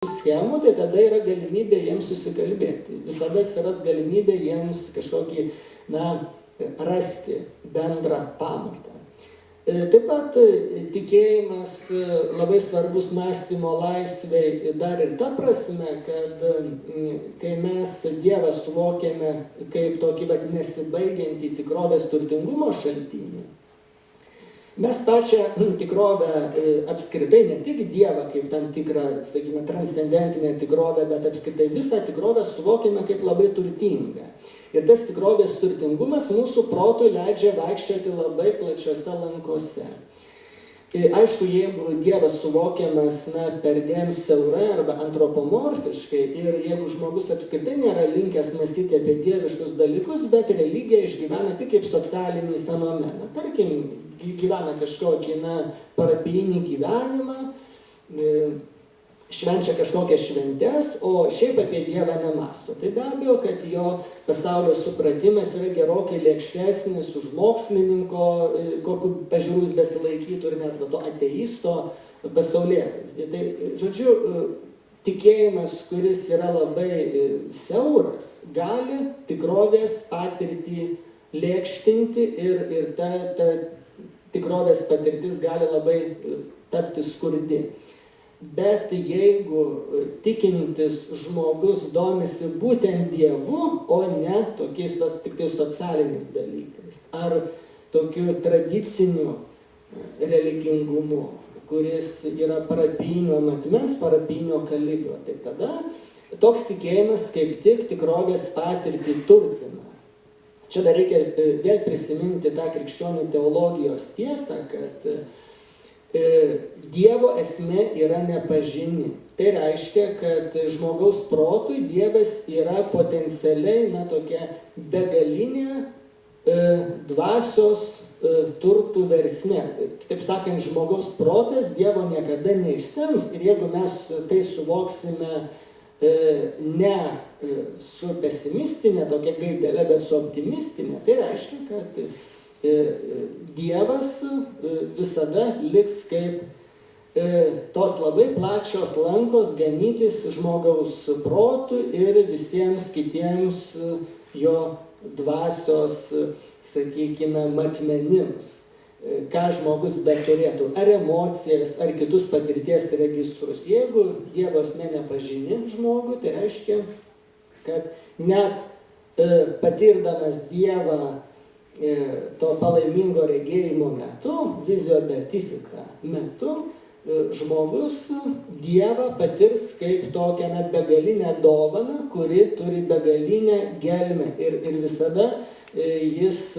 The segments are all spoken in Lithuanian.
schemų, tai tada yra galimybė jiems susikalbėti. Visada atsiras galimybė jiems kažkokį, rasti bendrą pamatą. Taip pat tikėjimas labai svarbus mąstymo laisvei dar ir ta prasme, kad kai mes Dievą suvokiame kaip tokį nesibaigiantį tikrovės turtingumo šaltinį, mes pačią tikrovę apskritai, ne tik Dievą kaip tam tikrą, sakykime, transcendentinę tikrovę, bet apskritai visą tikrovę suvokiame kaip labai turtingą. Ir tas tikrovės turtingumas mūsų protui leidžia vaikščioti labai plačiose lankose. Aišku, jeigu Dievas suvokiamas perdėm siaurai arba antropomorfiškai ir jeigu žmogus apskritai nėra linkęs mąstyti apie dieviškus dalykus, bet religiją išgyvena tik kaip socialinį fenomeną. Tarkim, gyvena kažkokį parapijinį gyvenimą, švenčia kažkokias šventes, o šiaip apie Dievą nemąsto. Tai be abejo, kad jo pasaulio supratimas yra gerokai lėkštesnis už mokslininko, kokiu pažiūrus besilaikytų ir net to ateisto pasaulėvaizdį. Tai, žodžiu, tikėjimas, kuris yra labai siauras, gali tikrovės patirtį lėkštinti ir ta tikrovės patirtis gali labai tapti skurdi. Bet jeigu tikintis žmogus domisi būtent Dievu, o ne tokiais tik tai socialiniais dalykais, ar tokiu tradiciniu religingumu, kuris yra parapijinio matmens, parapijinio kalibro, tai tada toks tikėjimas kaip tik tikrovės patirtį turtina. Čia dar reikia vėl prisiminti tą krikščionių teologijos tiesą, kad Dievo esmė yra nepažini. Tai reiškia, kad žmogaus protui Dievas yra potencialiai, tokia begalinė dvasios turtų versmė. Kitaip sakant, žmogaus protas Dievo niekada neišsems ir jeigu mes tai suvoksime ne su pesimistinė tokia gaidelė, bet su optimistinė, tai reiškia, kad Dievas visada liks kaip tos labai plačios lankos ganytis žmogaus protų ir visiems kitiems jo dvasios, sakykime, matmenims. Ką žmogus beturėtų, ar emocijas, ar kitus patirties registrus. Jeigu Dievas nepažini žmogų, tai reiškia, kad net patirdamas Dievą to palaimingo regėjimo metu, vizio beatifika metu, žmogus Dievą patirs kaip tokią net begalinę dovaną, kuri turi begalinę gelmę ir visada jis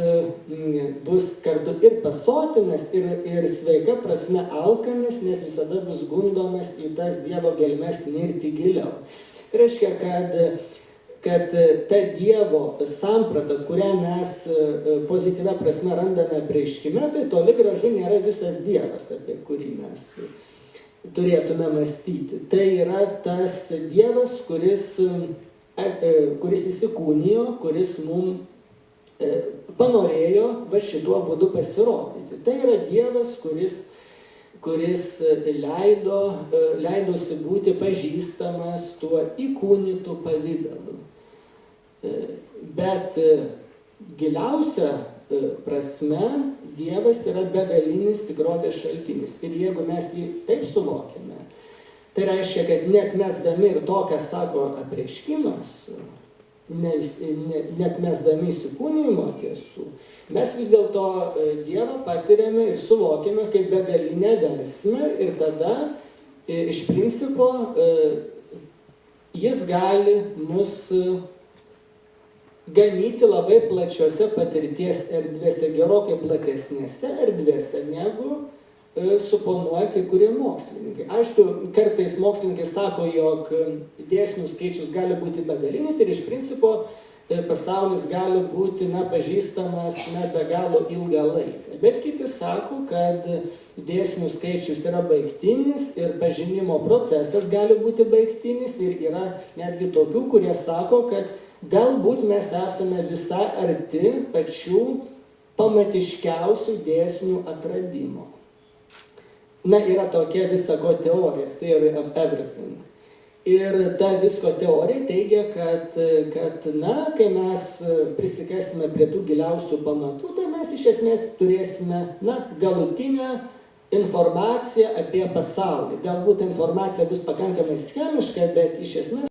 bus kartu ir pasotinas, ir sveika prasme alkanas, nes visada bus gundomas į tas Dievo gelmes nirti giliau. Tai reiškia, kad ta Dievo samprata, kurią mes pozityvia prasme randame apreiškime, tai toli gražu nėra visas Dievas, apie kurį mes turėtume mąstyti. Tai yra tas Dievas, kuris įsikūnijo, kuris mums panorėjo šituo būdu pasirodyti. Tai yra Dievas, kuris leidosi būti pažįstamas tuo įkūnytu pavidalu. Bet giliausia prasme Dievas yra begalinis tikrovės šaltinis. Ir jeigu mes jį taip suvokiame, tai reiškia, kad net mesdami ir to, ką sako apreiškimas, net mesdami įsikūnijimo tiesų, mes vis dėlto Dievą patiriame ir suvokiame kaip begalinę versmę ir tada iš principo jis gali mus ganyti labai plačiose patirties erdvėse, gerokai platesnėse erdvėse, negu suponuoja kai kurie mokslininkai. Aišku, kartais mokslininkai sako, jog dėsnių skaičius gali būti begalinis ir iš principo pasaulis gali būti pažįstamas be galo ilgą laiką. Bet kiti sako, kad dėsnių skaičius yra baigtinis ir pažinimo procesas gali būti baigtinis ir yra netgi tokių, kurie sako, kad galbūt mes esame visai arti pačių pamatiškiausių dėsnių atradimo. Yra tokia visako teorija, theory of everything, Ir ta visko teorija teigia, kad na, kai mes prisikasime prie tų giliausių pamatų, tai mes iš esmės turėsime, na, galutinę informaciją apie pasaulį. Galbūt informacija bus pakankamai schemiška, bet iš esmės